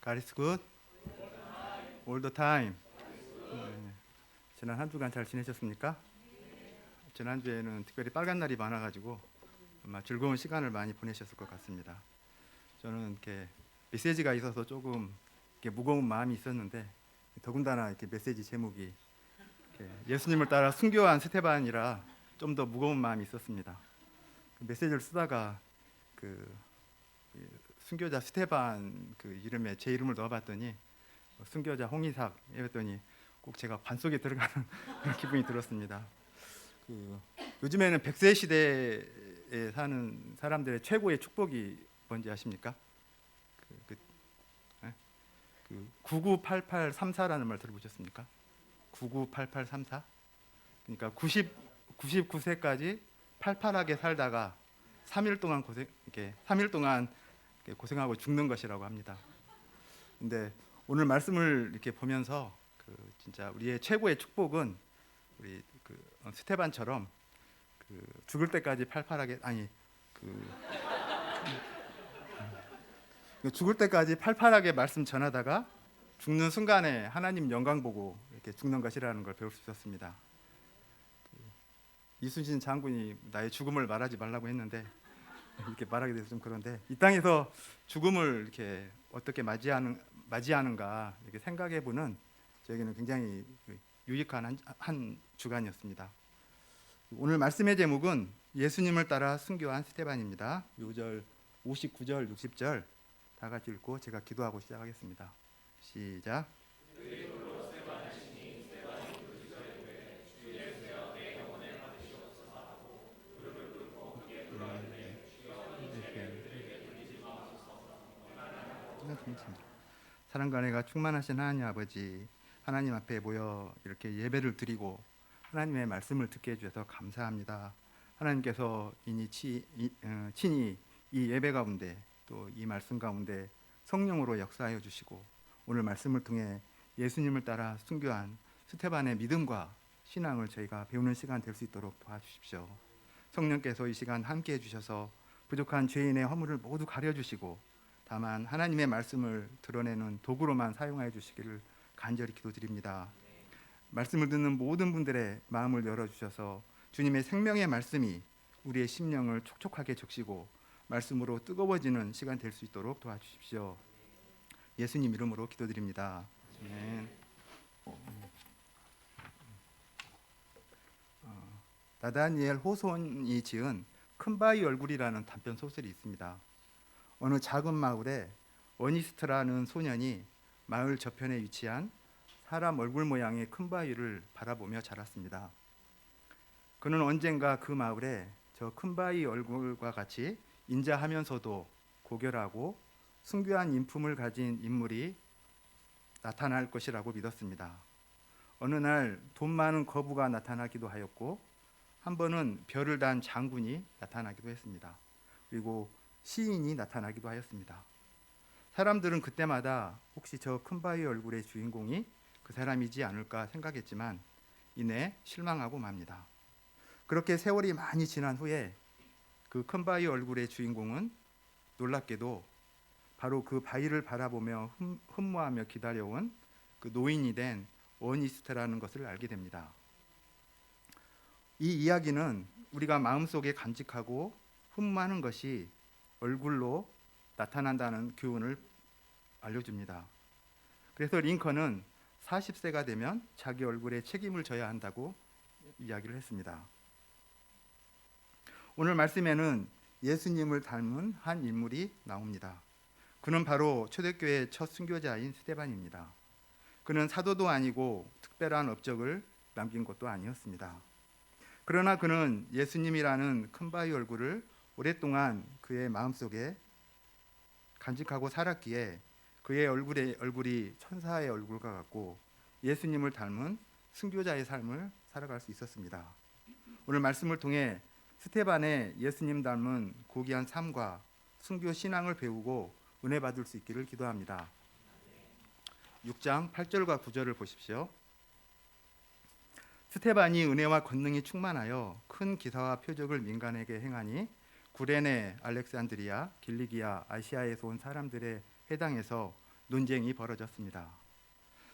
God is good all the time. 네. 지난 한 주간 잘 지내셨습니까? 지난주에는 특별히 빨간 날이 많아가지고 아마 즐거운 시간을 많이 보내셨을 것 같습니다. 저는 이렇게 메시지가 있어서 조금 이렇게 무거운 마음이 있었는데 더군다나 이렇게 메시지 제목이 이렇게 예수님을 따라 순교한 스테반이라 좀 더 무거운 마음이 있었습니다. 그 메시지를 쓰다가 그 순교자 스테반 그 이름에 제 이름을 넣어봤더니 순교자 홍이삭 이랬더니 꼭 제가 관 속에 들어가는 그런 기분이 들었습니다. 요즘에는 100세 시대에 사는 사람들의 최고의 축복이 뭔지 아십니까? 998834라는 말 들어보셨습니까? 998834. 그러니까 99세까지 팔팔하게 살다가 3일 동안 고생하고 죽는 것이라고 합니다. 근데 오늘 말씀을 이렇게 보면서 진짜 우리의 최고의 축복은 우리 스테반처럼 죽을 때까지 팔팔하게 죽을 때까지 팔팔하게 말씀 전하다가 죽는 순간에 하나님 영광 보고 이렇게 죽는 것이라는 걸 배울 수 있었습니다. 이순신 장군이 나의 죽음을 말하지 말라고 했는데 이렇게 말하게 돼서 좀 그런데 이 땅에서 죽음을 이렇게 어떻게 맞이하는가 이렇게 생각해보는 저에게는 굉장히 유익한 한 주간이었습니다. 오늘 말씀의 제목은 예수님을 따라 순교한 스테반입니다. 5절, 59절, 60절 다 같이 읽고 제가 기도하고 시작하겠습니다. 시작. 사랑과 은혜가 충만하신 하나님 아버지, 하나님 앞에 모여 이렇게 예배를 드리고 하나님의 말씀을 듣게 해주셔서 감사합니다. 하나님께서 친히 이 예배 가운데 또 이 말씀 가운데 성령으로 역사하여 주시고 오늘 말씀을 통해 예수님을 따라 순교한 스테반의 믿음과 신앙을 저희가 배우는 시간 될 수 있도록 도와주십시오. 성령께서 이 시간 함께 해주셔서 부족한 죄인의 허물을 모두 가려주시고 다만 하나님의 말씀을 드러내는 도구로만 사용하여 주시기를 간절히 기도드립니다. 말씀을 듣는 모든 분들의 마음을 열어주셔서 주님의 생명의 말씀이 우리의 심령을 촉촉하게 적시고 말씀으로 뜨거워지는 시간 될 수 있도록 도와주십시오. 예수님 이름으로 기도드립니다. 아멘. 나다니엘 호손이 지은 큰바위 얼굴이라는 단편 소설이 있습니다. 어느 작은 마을에 어니스트라는 소년이 마을 저편에 위치한 사람 얼굴 모양의 큰 바위를 바라보며 자랐습니다. 그는 언젠가 그 마을에 저 큰 바위 얼굴과 같이 인자하면서도 고결하고 순교한 인품을 가진 인물이 나타날 것이라고 믿었습니다. 어느 날 돈 많은 거부가 나타나기도 하였고 한 번은 별을 단 장군이 나타나기도 했습니다. 그리고 시인이 나타나기도 하였습니다. 사람들은 그때마다 혹시 저 큰 바위 얼굴의 주인공이 그 사람이지 않을까 생각했지만 이내 실망하고 맙니다. 그렇게 세월이 많이 지난 후에 그 큰 바위 얼굴의 주인공은 놀랍게도 바로 그 바위를 바라보며 흠모하며 기다려온 그 노인이 된 어니스트라는 것을 알게 됩니다. 이 이야기는 우리가 마음속에 간직하고 흠모하는 것이 얼굴로 나타난다는 교훈을 알려줍니다. 그래서 링컨은 40세가 되면 자기 얼굴에 책임을 져야 한다고 이야기를 했습니다. 오늘 말씀에는 예수님을 닮은 한 인물이 나옵니다. 그는 바로 초대교회의 첫 순교자인 스테반입니다. 그는 사도도 아니고 특별한 업적을 남긴 것도 아니었습니다. 그러나 그는 예수님이라는 큰 바위 얼굴을 오랫동안 그의 마음속에 간직하고 살았기에 그의 얼굴이 천사의 얼굴과 같고 예수님을 닮은 순교자의 삶을 살아갈 수 있었습니다. 오늘 말씀을 통해 스테반의 예수님 닮은 고귀한 삶과 순교 신앙을 배우고 은혜 받을 수 있기를 기도합니다. 6장 8절과 9절을 보십시오. 스테반이 은혜와 권능이 충만하여 큰 기사와 표적을 민간에게 행하니 구레네, 알렉산드리아, 길리기아, 아시아에서 온 사람들의 회당에서 논쟁이 벌어졌습니다.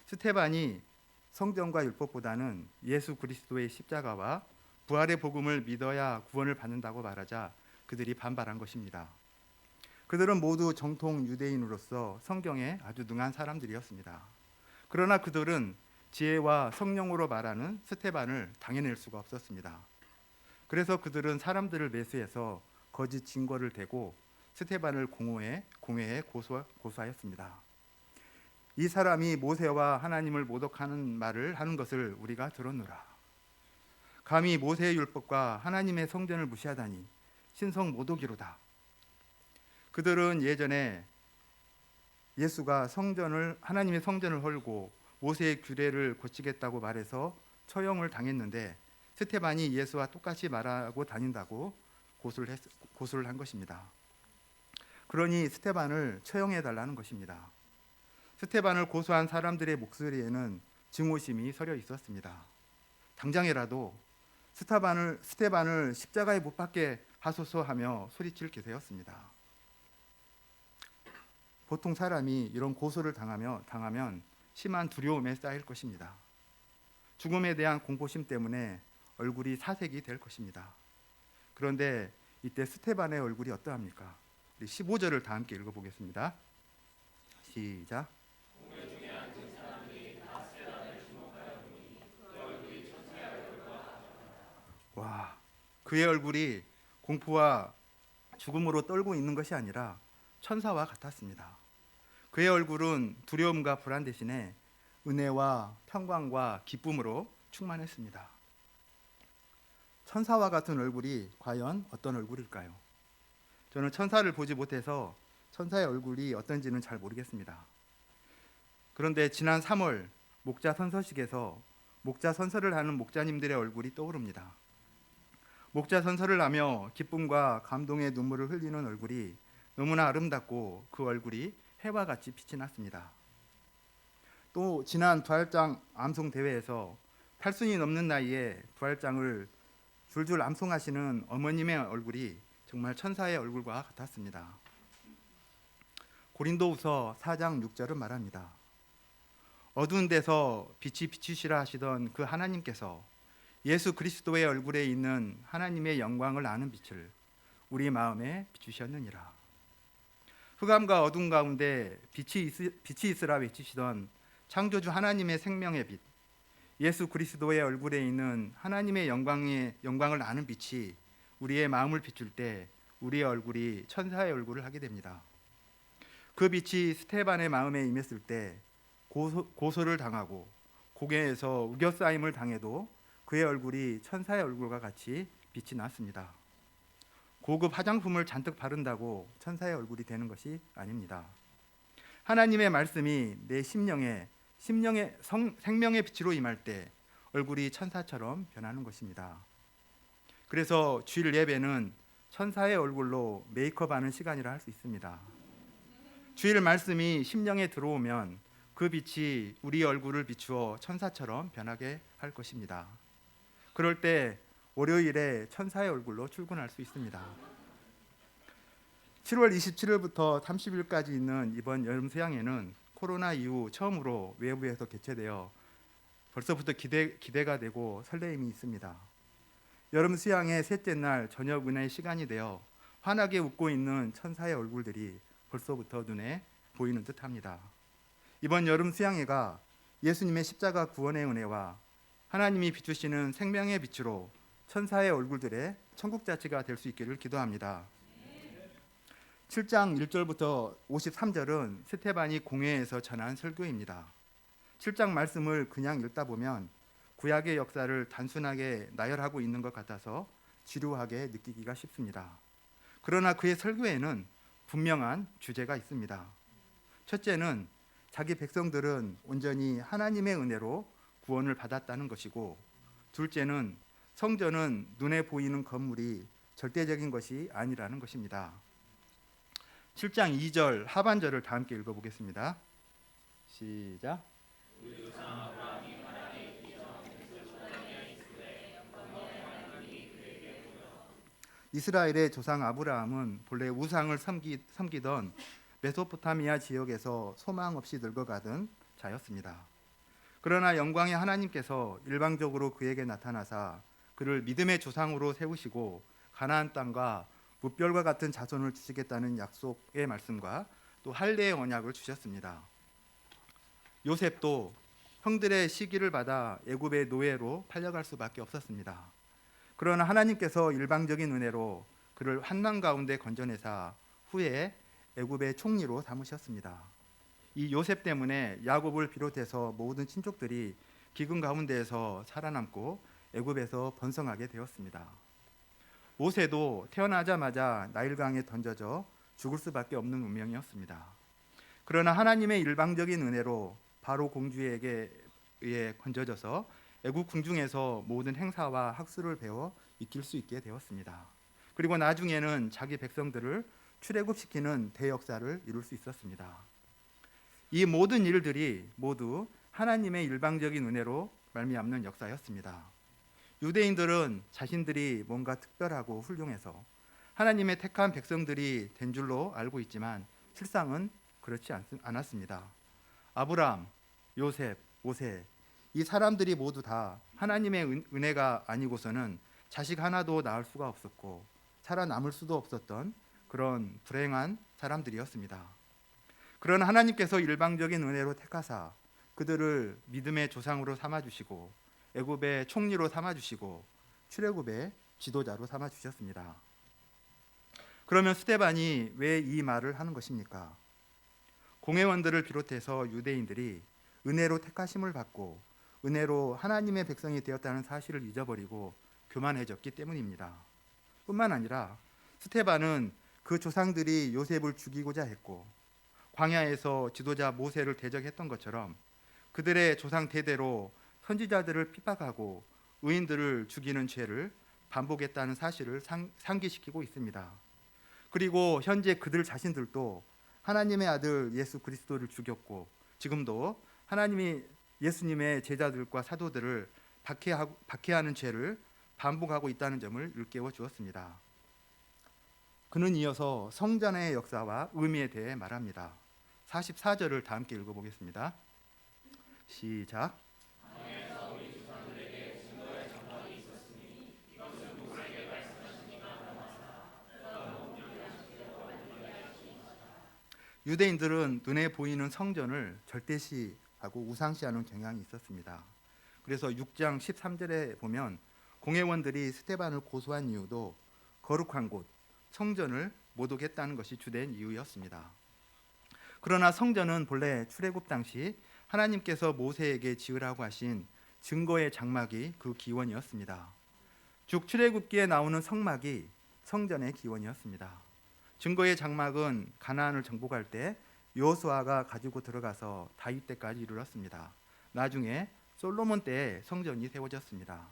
스테반이 성경과 율법보다는 예수 그리스도의 십자가와 부활의 복음을 믿어야 구원을 받는다고 말하자 그들이 반발한 것입니다. 그들은 모두 정통 유대인으로서 성경에 아주 능한 사람들이었습니다. 그러나 그들은 지혜와 성령으로 말하는 스테반을 당해낼 수가 없었습니다. 그래서 그들은 사람들을 매수해서 거짓 증거를 대고 스테반을 공회에 고소하였습니다. 이 사람이 모세와 하나님을 모독하는 말을 하는 것을 우리가 들었노라. 감히 모세의 율법과 하나님의 성전을 무시하다니 신성 모독이로다. 그들은 예전에 예수가 하나님의 성전을 헐고 모세의 규례를 고치겠다고 말해서 처형을 당했는데 스테반이 예수와 똑같이 말하고 다닌다고 고소를 한 것입니다. 그러니 스테반을 처형해 달라는 것입니다. 스테반을 고소한 사람들의 목소리에는 증오심이 서려 있었습니다. 당장이라도 스테반을 십자가에 못 박게 하소서하며 소리칠 기세였습니다. 보통 사람이 이런 고소를 당하면 심한 두려움에 쌓일 것입니다. 죽음에 대한 공포심 때문에 얼굴이 사색이 될 것입니다. 그런데 이때 스테반의 얼굴이 어떠합니까? 우리 15절을 다 함께 읽어보겠습니다. 시작. 와, 그의 얼굴이 공포와 죽음으로 떨고 있는 것이 아니라 천사와 같았습니다. 그의 얼굴은 두려움과 불안 대신에 은혜와 평강과 기쁨으로 충만했습니다. 천사와 같은 얼굴이 과연 어떤 얼굴일까요? 저는 천사를 보지 못해서 천사의 얼굴이 어떤지는 잘 모르겠습니다. 그런데 지난 3월 목자 선서식에서 목자 선서를 하는 목자님들의 얼굴이 떠오릅니다. 목자 선서를 하며 기쁨과 감동의 눈물을 흘리는 얼굴이 너무나 아름답고 그 얼굴이 해와 같이 빛이 났습니다. 또 지난 부활장 암송 대회에서 8순이 넘는 나이에 부활장을 줄줄 암송하시는 어머님의 얼굴이 정말 천사의 얼굴과 같았습니다. 고린도후서 4장 6절은 말합니다. 어두운 데서 빛이 비추시라 하시던 그 하나님께서 예수 그리스도의 얼굴에 있는 하나님의 영광을 아는 빛을 우리 마음에 비추셨느니라. 흑암과 어둠 가운데 빛이 있으라 외치시던 창조주 하나님의 생명의 빛, 예수 그리스도의 얼굴에 있는 하나님의 영광을 아는 빛이 우리의 마음을 비출 때 우리의 얼굴이 천사의 얼굴을 하게 됩니다. 그 빛이 스테반의 마음에 임했을 때 고소를 당하고 고개에서 우겨싸임을 당해도 그의 얼굴이 천사의 얼굴과 같이 빛이 났습니다. 고급 화장품을 잔뜩 바른다고 천사의 얼굴이 되는 것이 아닙니다. 하나님의 말씀이 내 심령에 생명의 빛으로 임할 때 얼굴이 천사처럼 변하는 것입니다. 그래서 주일 예배는 천사의 얼굴로 메이크업하는 시간이라 할 수 있습니다. 주일 말씀이 심령에 들어오면 그 빛이 우리 얼굴을 비추어 천사처럼 변하게 할 것입니다. 그럴 때 월요일에 천사의 얼굴로 출근할 수 있습니다. 7월 27일부터 30일까지 있는 이번 여름 수양회는 코로나 이후 처음으로 외부에서 개최되어 벌써부터 기대가 되고 설레임이 있습니다. 여름 수양의 셋째 날 저녁 은혜의 시간이 되어 환하게 웃고 있는 천사의 얼굴들이 벌써부터 눈에 보이는 듯합니다. 이번 여름 수양회가 예수님의 십자가 구원의 은혜와 하나님이 비추시는 생명의 빛으로 천사의 얼굴들의 천국자치가 될 수 있기를 기도합니다. 7장 1절부터 53절은 스테반이 공회에서 전한 설교입니다. 7장 말씀을 그냥 읽다 보면 구약의 역사를 단순하게 나열하고 있는 것 같아서 지루하게 느끼기가 쉽습니다. 그러나 그의 설교에는 분명한 주제가 있습니다. 첫째는 자기 백성들은 온전히 하나님의 은혜로 구원을 받았다는 것이고, 둘째는 성전은 눈에 보이는 건물이 절대적인 것이 아니라는 것입니다. 7장 2절 하반절을 다 함께 읽어보겠습니다. 시작. 이스라엘의 조상 아브라함은 본래 우상을 섬기던 메소포타미아 지역에서 소망 없이 늙어가던 자였습니다. 그러나 영광의 하나님께서 일방적으로 그에게 나타나사 그를 믿음의 조상으로 세우시고 가나안 땅과 무별과 같은 자손을 주시겠다는 약속의 말씀과 또 할례의 언약을 주셨습니다. 요셉도 형들의 시기를 받아 애굽의 노예로 팔려갈 수밖에 없었습니다. 그러나 하나님께서 일방적인 은혜로 그를 환난 가운데 건져내사 후에 애굽의 총리로 삼으셨습니다. 이 요셉 때문에 야곱을 비롯해서 모든 친족들이 기근 가운데에서 살아남고 애굽에서 번성하게 되었습니다. 모세도 태어나자마자 나일강에 던져져 죽을 수밖에 없는 운명이었습니다. 그러나 하나님의 일방적인 은혜로 바로 공주에게 의해 건져져서 애굽 궁중에서 모든 행사와 학술을 배워 익힐 수 있게 되었습니다. 그리고 나중에는 자기 백성들을 출애굽시키는 대역사를 이룰 수 있었습니다. 이 모든 일들이 모두 하나님의 일방적인 은혜로 말미암는 역사였습니다. 유대인들은 자신들이 뭔가 특별하고 훌륭해서 하나님의 택한 백성들이 된 줄로 알고 있지만 실상은 그렇지 않았습니다. 아브라함, 요셉, 모세 이 사람들이 모두 다 하나님의 은혜가 아니고서는 자식 하나도 낳을 수가 없었고 살아남을 수도 없었던 그런 불행한 사람들이었습니다. 그러나 하나님께서 일방적인 은혜로 택하사 그들을 믿음의 조상으로 삼아주시고 애굽의 총리로 삼아주시고 출애굽의 지도자로 삼아주셨습니다. 그러면 스데반이 왜 이 말을 하는 것입니까? 공회원들을 비롯해서 유대인들이 은혜로 택하심을 받고 은혜로 하나님의 백성이 되었다는 사실을 잊어버리고 교만해졌기 때문입니다. 뿐만 아니라 스데반은 그 조상들이 요셉을 죽이고자 했고 광야에서 지도자 모세를 대적했던 것처럼 그들의 조상 대대로 선지자들을 핍박하고 의인들을 죽이는 죄를 반복했다는 사실을 상기시키고 있습니다. 그리고 현재 그들 자신들도 하나님의 아들 예수 그리스도를 죽였고 지금도 하나님이 예수님의 제자들과 사도들을 박해하는 죄를 반복하고 있다는 점을 일깨워 주었습니다. 그는 이어서 성전의 역사와 의미에 대해 말합니다. 44절을 다 함께 읽어보겠습니다. 시작. 유대인들은 눈에 보이는 성전을 절대시하고 우상시하는 경향이 있었습니다. 그래서 6장 13절에 보면 공회원들이 스데반을 고소한 이유도 거룩한 곳, 성전을 모독했다는 것이 주된 이유였습니다. 그러나 성전은 본래 출애굽 당시 하나님께서 모세에게 지으라고 하신 증거의 장막이 그 기원이었습니다. 즉 출애굽기에 나오는 성막이 성전의 기원이었습니다. 증거의 장막은 가나안을 정복할 때 여호수아가 가지고 들어가서 다윗 때까지 이르렀습니다. 나중에 솔로몬 때에 성전이 세워졌습니다.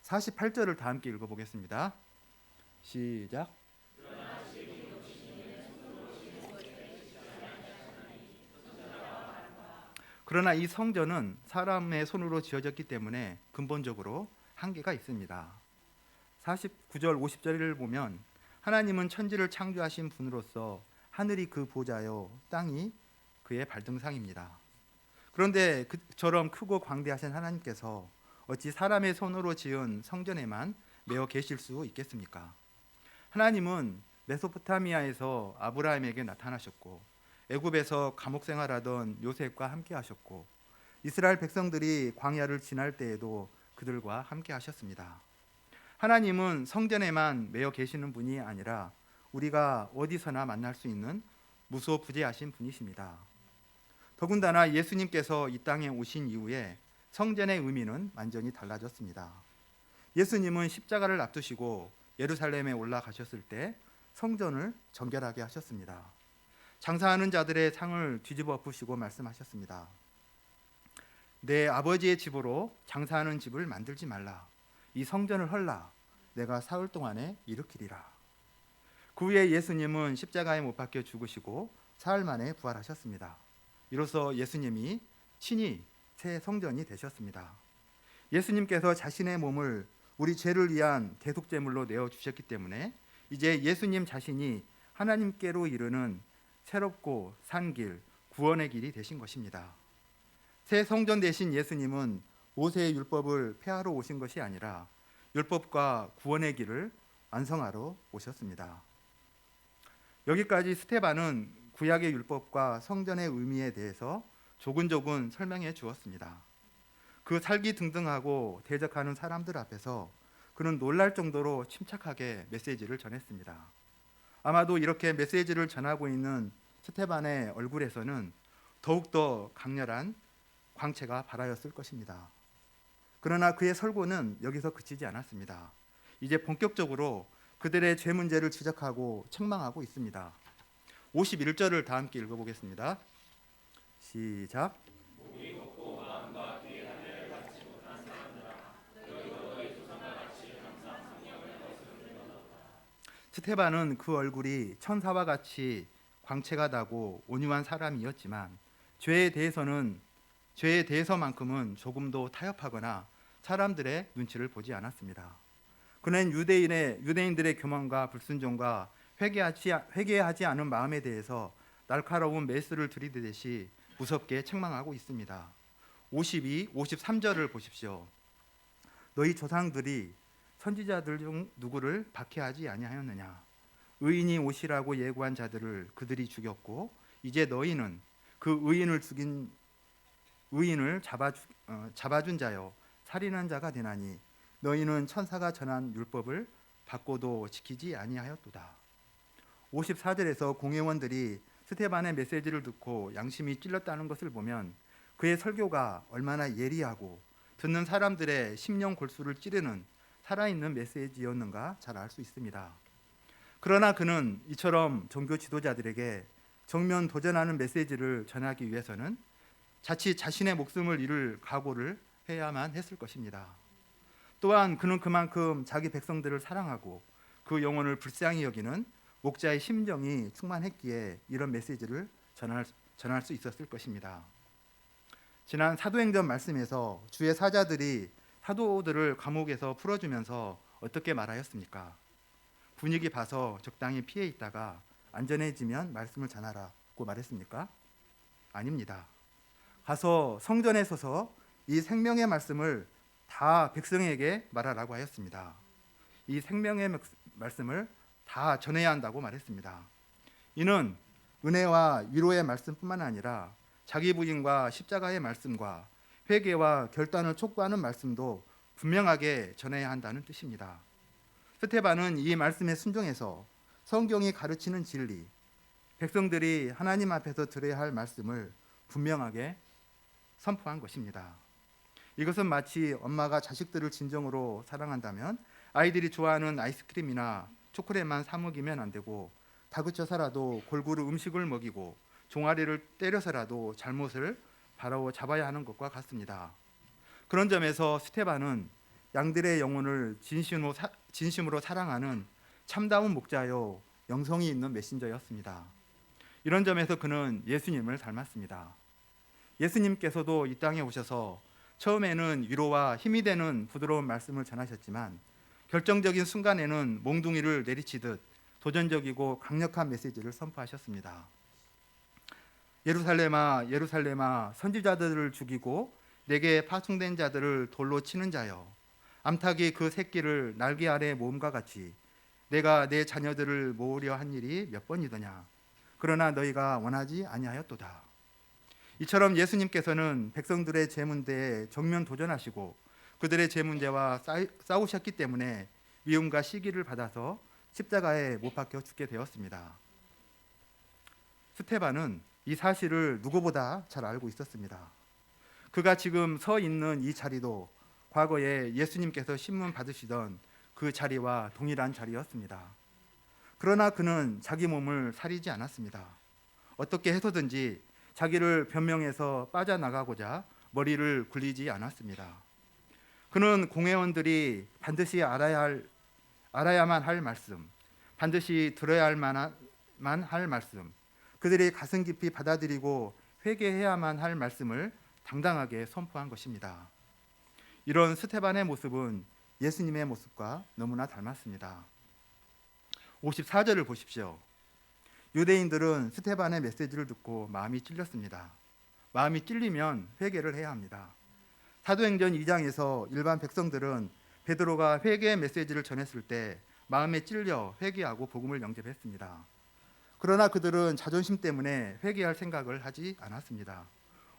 48절을 다 함께 읽어보겠습니다. 시작. 그러나 이 성전은 사람의 손으로 지어졌기 때문에 근본적으로 한계가 있습니다. 49절 50절을 보면 하나님은 천지를 창조하신 분으로서 하늘이 그 보좌요 땅이 그의 발등상입니다. 그런데 그처럼 크고 광대하신 하나님께서 어찌 사람의 손으로 지은 성전에만 매어 계실 수 있겠습니까? 하나님은 메소포타미아에서 아브라함에게 나타나셨고 애굽에서 감옥 생활하던 요셉과 함께 하셨고 이스라엘 백성들이 광야를 지날 때에도 그들과 함께 하셨습니다. 하나님은 성전에만 매여 계시는 분이 아니라 우리가 어디서나 만날 수 있는 무소부재하신 분이십니다. 더군다나 예수님께서 이 땅에 오신 이후에 성전의 의미는 완전히 달라졌습니다. 예수님은 십자가를 앞두시고 예루살렘에 올라가셨을 때 성전을 정결하게 하셨습니다. 장사하는 자들의 상을 뒤집어 엎으시고 말씀하셨습니다. 내 아버지의 집으로 장사하는 집을 만들지 말라. 이 성전을 헐라. 내가 사흘 동안에 일으키리라. 그 후에 예수님은 십자가에 못 박혀 죽으시고 사흘 만에 부활하셨습니다. 이로써 예수님이 친히 새 성전이 되셨습니다. 예수님께서 자신의 몸을 우리 죄를 위한 대속제물로 내어주셨기 때문에 이제 예수님 자신이 하나님께로 이르는 새롭고 산 길, 구원의 길이 되신 것입니다. 새 성전 되신 예수님은 모세의 율법을 폐하러 오신 것이 아니라 율법과 구원의 길을 완성하러 오셨습니다. 여기까지 스테반은 구약의 율법과 성전의 의미에 대해서 조근조근 설명해 주었습니다. 그 살기등등하고 대적하는 사람들 앞에서 그는 놀랄 정도로 침착하게 메시지를 전했습니다. 아마도 이렇게 메시지를 전하고 있는 스테반의 얼굴에서는 더욱더 강렬한 광채가 발하였을 것입니다. 그러나 그의 설교는 여기서 그치지 않았습니다. 이제 본격적으로 그들의 죄 문제를 지적하고 책망하고 있습니다. 51절을 다 함께 읽어보겠습니다. 시작. 스테반은 그 얼굴이 천사와 같이 광채가 나고 온유한 사람이었지만 죄에 대해서만큼은 조금도 타협하거나 사람들의 눈치를 보지 않았습니다. 그는 유대인들의 교만과 불순종과 회개하지 않은 마음에 대해서 날카로운 메스를 들이대듯이 무섭게 책망하고 있습니다. 52, 53절을 보십시오. 너희 조상들이 선지자들 중 누구를 박해하지 아니하였느냐? 의인이 오시라고 예고한 자들을 그들이 죽였고 이제 너희는 그 의인을 잡아준 자여 살인한 자가 되나니 너희는 천사가 전한 율법을 받고도 지키지 아니하였도다. 54절에서 공회원들이 스테반의 메시지를 듣고 양심이 찔렸다는 것을 보면 그의 설교가 얼마나 예리하고 듣는 사람들의 심령 골수를 찌르는 살아있는 메시지였는가 잘 알 수 있습니다. 그러나 그는 이처럼 종교 지도자들에게 정면 도전하는 메시지를 전하기 위해서는 자칫 자신의 목숨을 잃을 각오를 해야만 했을 것입니다. 또한 그는 그만큼 자기 백성들을 사랑하고 그 영혼을 불쌍히 여기는 목자의 심정이 충만했기에 이런 메시지를 전할 수 있었을 것입니다. 지난 사도행전 말씀에서 주의 사자들이 사도들을 감옥에서 풀어주면서 어떻게 말하였습니까? 분위기 봐서 적당히 피해 있다가 안전해지면 말씀을 전하라고 말했습니까? 아닙니다. 가서 성전에 서서 이 생명의 말씀을 다 백성에게 말하라고 하였습니다. 이 생명의 말씀을 다 전해야 한다고 말했습니다. 이는 은혜와 위로의 말씀뿐만 아니라 자기 부인과 십자가의 말씀과 회개와 결단을 촉구하는 말씀도 분명하게 전해야 한다는 뜻입니다. 스테반은 이 말씀에 순종해서 성경이 가르치는 진리, 백성들이 하나님 앞에서 들어야 할 말씀을 분명하게 선포한 것입니다. 이것은 마치 엄마가 자식들을 진정으로 사랑한다면 아이들이 좋아하는 아이스크림이나 초콜릿만 사 먹이면 안 되고 다그쳐서라도 골고루 음식을 먹이고 종아리를 때려서라도 잘못을 바로잡아야 하는 것과 같습니다. 그런 점에서 스테반은 양들의 영혼을 진심으로 사랑하는 참다운 목자요 영성이 있는 메신저였습니다. 이런 점에서 그는 예수님을 닮았습니다. 예수님께서도 이 땅에 오셔서 처음에는 위로와 힘이 되는 부드러운 말씀을 전하셨지만 결정적인 순간에는 몽둥이를 내리치듯 도전적이고 강력한 메시지를 선포하셨습니다. 예루살렘아 예루살렘아 선지자들을 죽이고 내게 파송된 자들을 돌로 치는 자여 암탉이 그 새끼를 날개 아래 모음과 같이 내가 내 자녀들을 모으려 한 일이 몇 번이더냐 그러나 너희가 원하지 아니하였도다. 이처럼 예수님께서는 백성들의 죄 문제에 정면 도전하시고 그들의 죄 문제와 싸우셨기 때문에 미움과 시기를 받아서 십자가에 못 박혀 죽게 되었습니다. 스테반은 이 사실을 누구보다 잘 알고 있었습니다. 그가 지금 서 있는 이 자리도 과거에 예수님께서 신문 받으시던 그 자리와 동일한 자리였습니다. 그러나 그는 자기 몸을 사리지 않았습니다. 어떻게 해서든지 자기를 변명해서 빠져나가고자 머리를 굴리지 않았습니다. 그는 공회원들이 반드시 알아야만 할 말씀, 반드시 들어야만 할 말씀, 그들이 가슴 깊이 받아들이고 회개해야만 할 말씀을 당당하게 선포한 것입니다. 이런 스테반의 모습은 예수님의 모습과 너무나 닮았습니다. 54절을 보십시오. 유대인들은 스테반의 메시지를 듣고 마음이 찔렸습니다. 마음이 찔리면 회개를 해야 합니다. 사도행전 2장에서 일반 백성들은 베드로가 회개의 메시지를 전했을 때 마음에 찔려 회개하고 복음을 영접했습니다. 그러나 그들은 자존심 때문에 회개할 생각을 하지 않았습니다.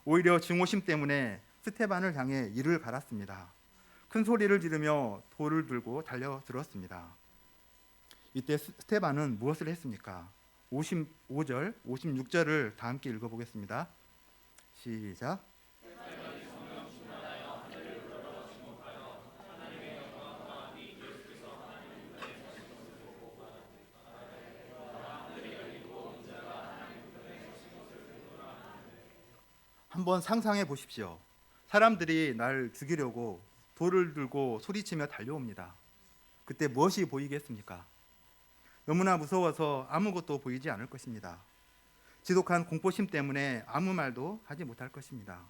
오히려 증오심 때문에 스테반을 향해 이를 갈았습니다. 큰 소리를 지르며 돌을 들고 달려들었습니다. 이때 스테반은 무엇을 했습니까? 55절, 56절을 다 함께 읽어보겠습니다. 시작. 한번 상상해 보십시오. 사람들이 날 죽이려고 돌을 들고 소리치며 달려옵니다. 그때 무엇이 보이겠습니까? 너무나 무서워서 아무것도 보이지 않을 것입니다. 지독한 공포심 때문에 아무 말도 하지 못할 것입니다.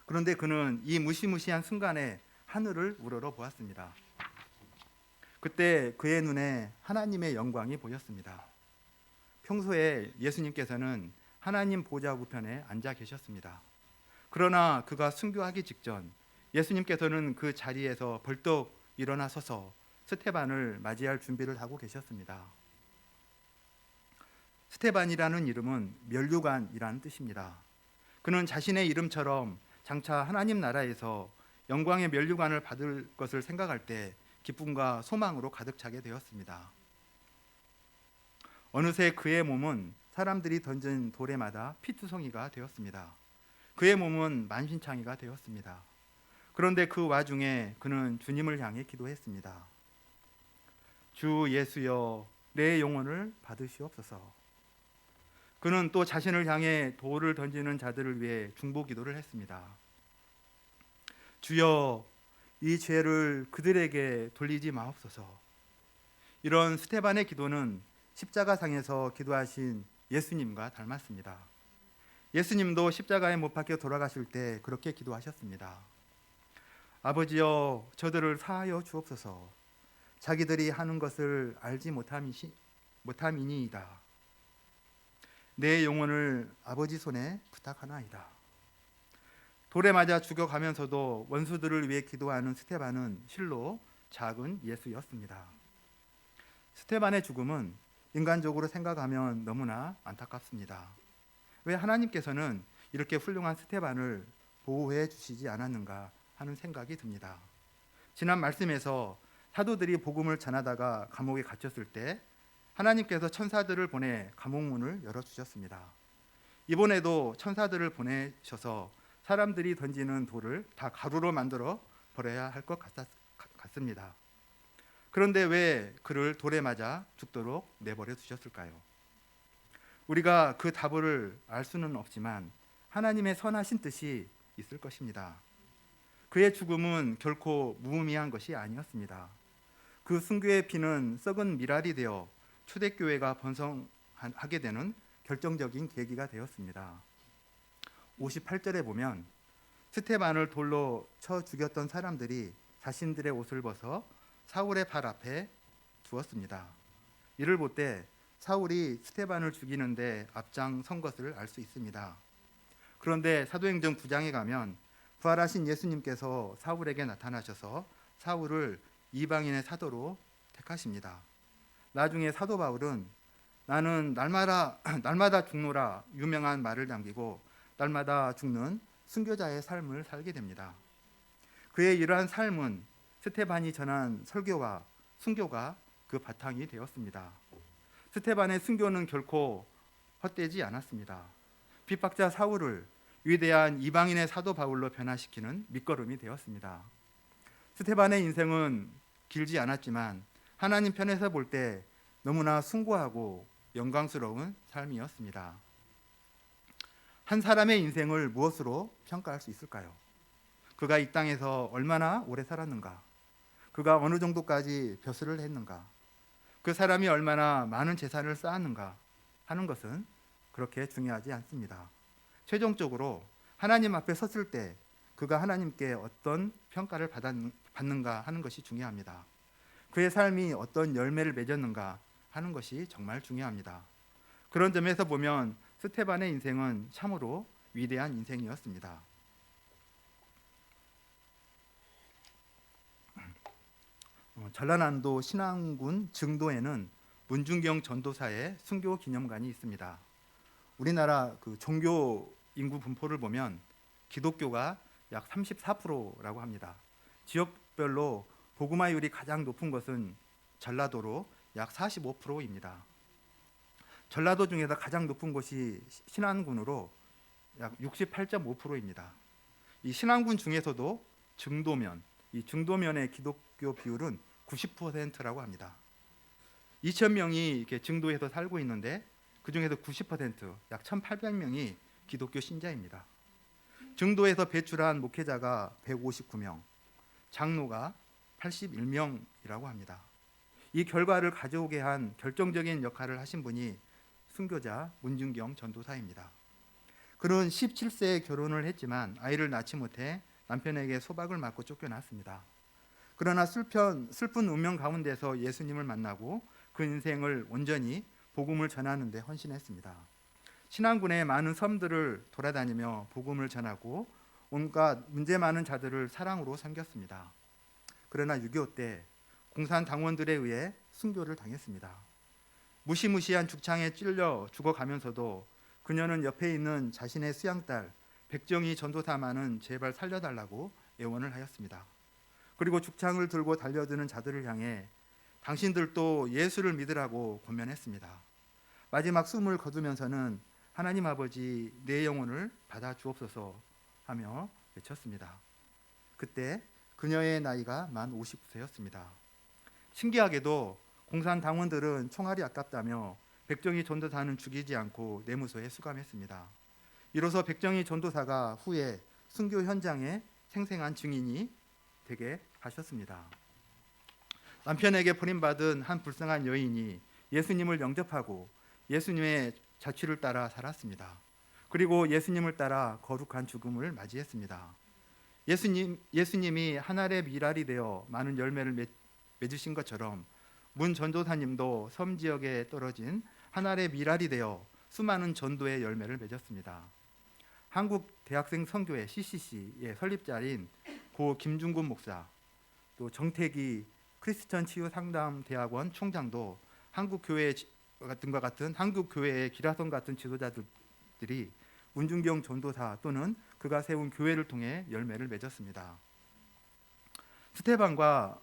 그런데 그는 이 무시무시한 순간에 하늘을 우러러 보았습니다. 그때 그의 눈에 하나님의 영광이 보였습니다. 평소에 예수님께서는 하나님 보좌 우편에 앉아 계셨습니다. 그러나 그가 순교하기 직전 예수님께서는 그 자리에서 벌떡 일어나 서서 스테반을 맞이할 준비를 하고 계셨습니다. 스테반이라는 이름은 면류관이라는 뜻입니다. 그는 자신의 이름처럼 장차 하나님 나라에서 영광의 면류관을 받을 것을 생각할 때 기쁨과 소망으로 가득 차게 되었습니다. 어느새 그의 몸은 사람들이 던진 돌에 맞아 피투성이가 되었습니다. 그의 몸은 만신창이가 되었습니다. 그런데 그 와중에 그는 주님을 향해 기도했습니다. 주 예수여, 내 영혼을 받으시옵소서. 그는 또 자신을 향해 돌을 던지는 자들을 위해 중보 기도를 했습니다. 주여, 이 죄를 그들에게 돌리지 마옵소서. 이런 스테반의 기도는 십자가상에서 기도하신 예수님과 닮았습니다. 예수님도 십자가에 못 박혀 돌아가실 때 그렇게 기도하셨습니다. 아버지여, 저들을 사하여 주옵소서. 자기들이 하는 것을 알지 못함이니이다. 내 영혼을 아버지 손에 부탁하나이다. 돌에 맞아 죽어가면서도 원수들을 위해 기도하는 스테반은 실로 작은 예수였습니다. 스테반의 죽음은 인간적으로 생각하면 너무나 안타깝습니다. 왜 하나님께서는 이렇게 훌륭한 스테반을 보호해 주시지 않았는가 하는 생각이 듭니다. 지난 말씀에서 사도들이 복음을 전하다가 감옥에 갇혔을 때 하나님께서 천사들을 보내 감옥문을 열어주셨습니다. 이번에도 천사들을 보내셔서 사람들이 던지는 돌을 다 가루로 만들어 버려야 할 것 같습니다. 그런데 왜 그를 돌에 맞아 죽도록 내버려 두셨을까요? 우리가 그 답을 알 수는 없지만 하나님의 선하신 뜻이 있을 것입니다. 그의 죽음은 결코 무의미한 것이 아니었습니다. 그 순교의 피는 썩은 미랄이 되어 초대교회가 번성하게 되는 결정적인 계기가 되었습니다. 58절에 보면 스테반을 돌로 쳐 죽였던 사람들이 자신들의 옷을 벗어 사울의 발 앞에 두었습니다. 이를 볼 때 사울이 스테반을 죽이는데 앞장선 것을 알 수 있습니다. 그런데 사도행전 9장에 가면 부활하신 예수님께서 사울에게 나타나셔서 사울을 이방인의 사도로 택하십니다. 나중에 사도 바울은 나는 날마다 죽노라 유명한 말을 남기고 날마다 죽는 순교자의 삶을 살게 됩니다. 그의 이러한 삶은 스테반이 전한 설교와 순교가 그 바탕이 되었습니다. 스테반의 순교는 결코 헛되지 않았습니다. 핍박자 사울을 위대한 이방인의 사도 바울로 변화시키는 밑거름이 되었습니다. 스테반의 인생은 길지 않았지만 하나님 편에서 볼 때 너무나 숭고하고 영광스러운 삶이었습니다. 한 사람의 인생을 무엇으로 평가할 수 있을까요? 그가 이 땅에서 얼마나 오래 살았는가? 그가 어느 정도까지 벼슬을 했는가? 그 사람이 얼마나 많은 재산을 쌓았는가 하는 것은 그렇게 중요하지 않습니다. 최종적으로 하나님 앞에 섰을 때 그가 하나님께 어떤 평가를 받는가 하는 것이 중요합니다. 그의 삶이 어떤 열매를 맺었는가 하는 것이 정말 중요합니다. 그런 점에서 보면 스테반의 인생은 참으로 위대한 인생이었습니다. 전라남도 신안군 증도에는 문중경 전도사의 순교 기념관이 있습니다. 우리나라 그 종교 인구 분포를 보면 기독교가 약 34%라고 합니다. 지역별로 복음화율이 가장 높은 것은 전라도로 약 45%입니다. 전라도 중에서 가장 높은 곳이 신안군으로 약 68.5%입니다. 이 신안군 중에서도 증도면, 이 증도면의 기독교 비율은 90%라고 합니다. 2,000명이 이렇게 증도에서 살고 있는데 그 중에서 90%, 약 1,800명이 기독교 신자입니다. 증도에서 배출한 목회자가 159명, 장로가 81명이라고 합니다. 이 결과를 가져오게 한 결정적인 역할을 하신 분이 순교자 문중경 전도사입니다. 그는 17세에 결혼을 했지만 아이를 낳지 못해 남편에게 소박을 맞고 쫓겨났습니다. 그러나 슬픈 운명 가운데서 예수님을 만나고 그 인생을 온전히 복음을 전하는 데 헌신했습니다. 신안군의 많은 섬들을 돌아다니며 복음을 전하고 온갖 문제 많은 자들을 사랑으로 섬겼습니다. 그러나 6.25 때 공산당원들에 의해 순교를 당했습니다. 무시무시한 죽창에 찔려 죽어가면서도 그녀는 옆에 있는 자신의 수양딸 백정희 전도사만은 제발 살려달라고 애원을 하였습니다. 그리고 죽창을 들고 달려드는 자들을 향해 당신들도 예수를 믿으라고 권면했습니다. 마지막 숨을 거두면서는 하나님 아버지 내 영혼을 받아 주옵소서 하며 외쳤습니다. 그때 그녀의 나이가 만 59세였습니다. 신기하게도 공산당원들은 총알이 아깝다며 백정희 전도사는 죽이지 않고 내무소에 수감했습니다. 이로써 백정희 전도사가 후에 순교 현장에 생생한 증인이 되게 하셨습니다. 남편에게 버림받은 한 불쌍한 여인이 예수님을 영접하고 예수님의 자취를 따라 살았습니다. 그리고 예수님을 따라 거룩한 죽음을 맞이했습니다. 예수님이 한 알의 밀알이 되어 많은 열매를 맺으신 것처럼 문 전도사님도 섬 지역에 떨어진 한 알의 밀알이 되어 수많은 전도의 열매를 맺었습니다. 한국 대학생 선교회 CCC의 설립자인 고 김중곤 목사, 또 정태기 크리스천 치유 상담 대학원 총장도 한국 교회 등과 같은 한국 교회의 기라성 같은 지도자들이 문중경 전도사 또는 그가 세운 교회를 통해 열매를 맺었습니다. 스테반과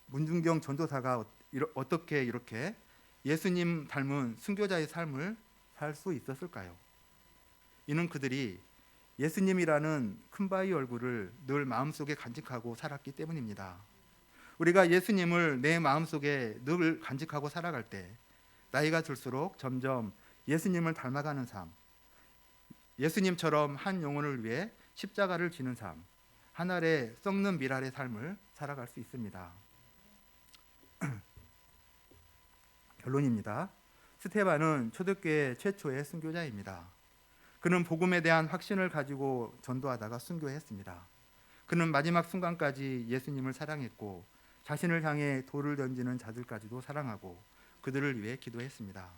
문중경 전도사가 어떻게 이렇게 예수님 닮은 순교자의 삶을 살 수 있었을까요? 이는 그들이 예수님이라는 큰 바위 얼굴을 늘 마음속에 간직하고 살았기 때문입니다. 우리가 예수님을 내 마음속에 늘 간직하고 살아갈 때 나이가 들수록 점점 예수님을 닮아가는 삶, 예수님처럼 한 영혼을 위해 십자가를 지는 삶, 한 알의 썩는 밀알의 삶을 살아갈 수 있습니다. 결론입니다. 스테반은 초대교회 최초의 순교자입니다. 그는 복음에 대한 확신을 가지고 전도하다가 순교했습니다. 그는 마지막 순간까지 예수님을 사랑했고 자신을 향해 돌을 던지는 자들까지도 사랑하고 그들을 위해 기도했습니다.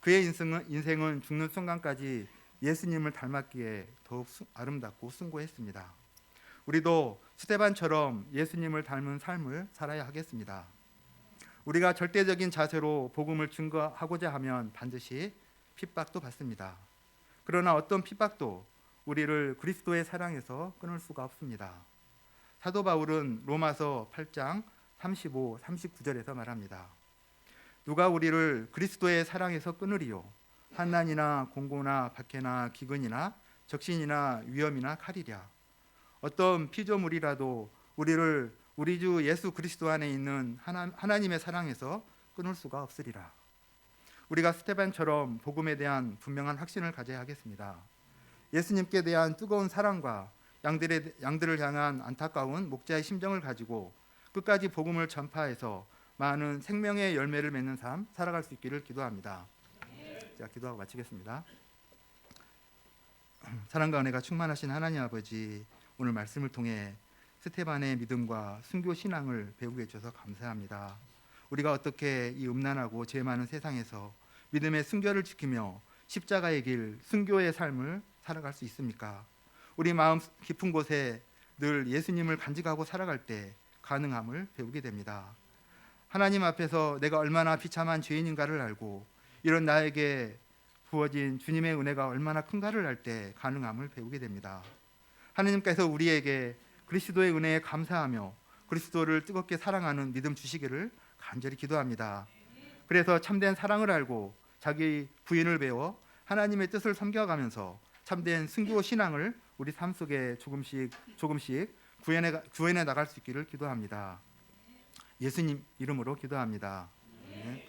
그의 인생은 죽는 순간까지 예수님을 닮았기에 더욱 아름답고 숭고했습니다. 우리도 스테반처럼 예수님을 닮은 삶을 살아야 하겠습니다. 우리가 절대적인 자세로 복음을 증거하고자 하면 반드시 핍박도 받습니다. 그러나 어떤 핍박도 우리를 그리스도의 사랑에서 끊을 수가 없습니다. 사도 바울은 로마서 8장 35, 39절에서 말합니다. 누가 우리를 그리스도의 사랑에서 끊으리요? 환난이나 공고나 박해나 기근이나 적신이나 위험이나 칼이랴. 어떤 피조물이라도 우리를 우리 주 예수 그리스도 안에 있는 하나님의 사랑에서 끊을 수가 없으리라. 우리가 스테반처럼 복음에 대한 분명한 확신을 가져야 하겠습니다. 예수님께 대한 뜨거운 사랑과 양들을 향한 안타까운 목자의 심정을 가지고 끝까지 복음을 전파해서 많은 생명의 열매를 맺는 삶 살아갈 수 있기를 기도합니다. 자, 기도하고 마치겠습니다. 사랑과 은혜가 충만하신 하나님 아버지, 오늘 말씀을 통해 스테반의 믿음과 순교 신앙을 배우게 해주셔서 감사합니다. 우리가 어떻게 이 음란하고 죄 많은 세상에서 믿음의 순결을 지키며 십자가의 길, 순교의 삶을 살아갈 수 있습니까? 우리 마음 깊은 곳에 늘 예수님을 간직하고 살아갈 때 가능함을 배우게 됩니다. 하나님 앞에서 내가 얼마나 비참한 죄인인가를 알고 이런 나에게 부어진 주님의 은혜가 얼마나 큰가를 알 때 가능함을 배우게 됩니다. 하나님께서 우리에게 그리스도의 은혜에 감사하며 그리스도를 뜨겁게 사랑하는 믿음 주시기를 간절히 기도합니다. 그래서 참된 사랑을 알고 자기 부인을 배워 하나님의 뜻을 섬겨가면서 참된 순교 신앙을 우리 삶 속에 조금씩 구현해 나갈 수 있기를 기도합니다. 예수님 이름으로 기도합니다. 네.